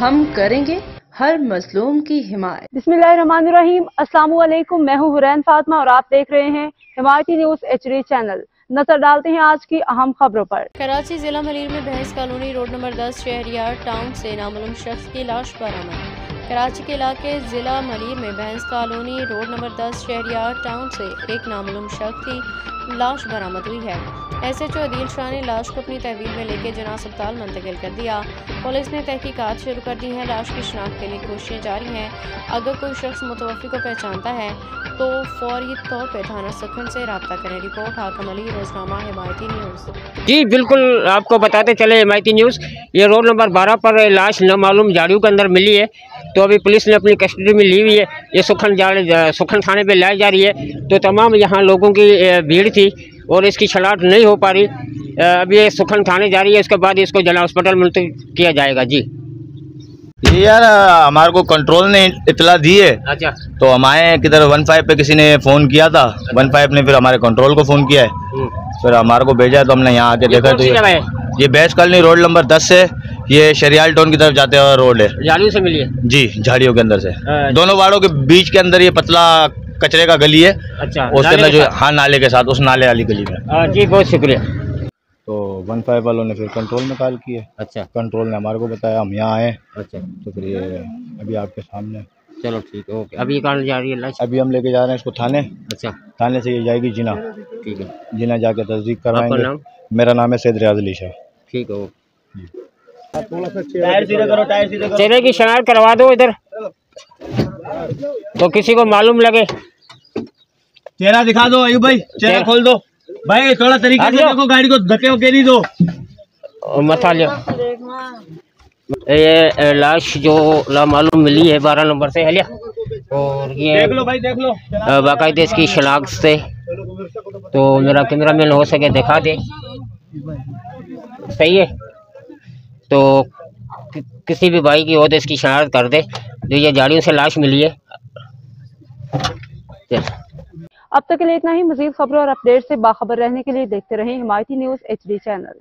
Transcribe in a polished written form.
हम करेंगे हर मजलूम की हिमायत। बिस्मिल्लाहिर्रहमानिर्रहीम। अस्सलाम वालेकुम। मैं हूँ हुरैन फातिमा और आप देख रहे हैं हिमायती न्यूज HD चैनल। नजर डालते हैं आज की अहम खबरों पर। कराची जिला मलीर में भैंस colony road number 10 Shahriyar town से नामालूम शख्स की लाश बरामद। कराची के इलाके जिला मलीर में भैंस colony road number 10 Shahriyar town से एक नामालूम शख्स की लाश बरामद हुई है। SHO अदील शाह ने लाश को अपनी तहवील में लेकर जना अस्पताल मुंतकिल कर दिया। पुलिस ने तहकीकात शुरू कर दी है। लाश की शिनाख्त के लिए कोशिशें जारी हैं। अगर कोई शख्स मुतवफ़ी को पहचानता है तो फौरी तौर पर थाना सखन से रब्ता करें। रिपोर्ट हाकिम अली, रोजनामा, हिमायती न्यूज़। जी बिल्कुल, आपको बताते चले हिमायती न्यूज़, ये रोड नंबर 12 पर लाश नामालूम झाड़ियों के अंदर मिली है। तो अभी पुलिस ने अपनी कस्टडी में ली हुई है। ये सुखन थाने पे लाई जा रही है। तो तमाम यहाँ लोगों की भीड़ थी और इसकी शनाख्त नहीं हो पा रही। अभी ये सुखन थाने जा रही है, इसके बाद इसको जिला अस्पताल मुंतकिल किया जाएगा। जी ये यार हमारे को कंट्रोल ने इतला दी है। अच्छा, तो हम आए किधर 15 पे किसी ने फ़ोन किया था। 15 ने फिर हमारे कंट्रोल को फ़ोन किया है, फिर हमारे को भेजा तो हमने यहाँ आके देखा। तो ये भैंस कॉलोनी रोड नंबर 10 से ये शरियाल टाउन की तरफ जाते हुए रोड है। झाड़ियों से मिली है? जी, झाड़ियों के अंदर से दोनों वाड़ों के बीच के अंदर ये पतला कचरे का गली है। अच्छा, उसके अंदर जो नाले के साथ, उस नाले वाली गली में। जी बहुत शुक्रिया। तो 15 वालों ने फिर कंट्रोल में कॉल किया। अच्छा, कंट्रोल ने हमारे को बताया, हम यहाँ आए। अच्छा, तो फिर ये अभी आपके सामने। चलो ठीक है, ओके। अभी कहाँ जा रही है लाश? अभी हम लेके जा रहे हैं इसको थाने। अच्छा, थाने से ये जाएगी जिना। ठीक है, जिना जाके तस्दीक करवाएंगे। मेरा नाम है सैयद रियाज अली शाह। ठीक है, ओके। टायर सीधे करो, टायर सीधे करो। चेहरे की शनाख्त करवा दो इधर, तो किसी को मालूम लगे। चेहरा दिखा दो अयूब भाई, चेहरा खोल दो भाई, थोड़ा तरीके से देखो, गाड़ी को धक्के वक्के नहीं दो। मथा लियो। ये लाश जो मालूम मिली है 12 नंबर से हलिया, और ये देख लो भाई, देख लो बाकायदे इसकी शनाख्त से। तो मेरा कैमरामैन हो सके दिखा दे, सही है। तो किसी भी भाई की हो तो इसकी शनाख्त कर दे, जो ये झाड़ियों से लाश मिली है। अब तक के लिए इतना ही। मजीद खबरों और अपडेट से बाखबर रहने के लिए देखते रहें हिमायती न्यूज HD चैनल।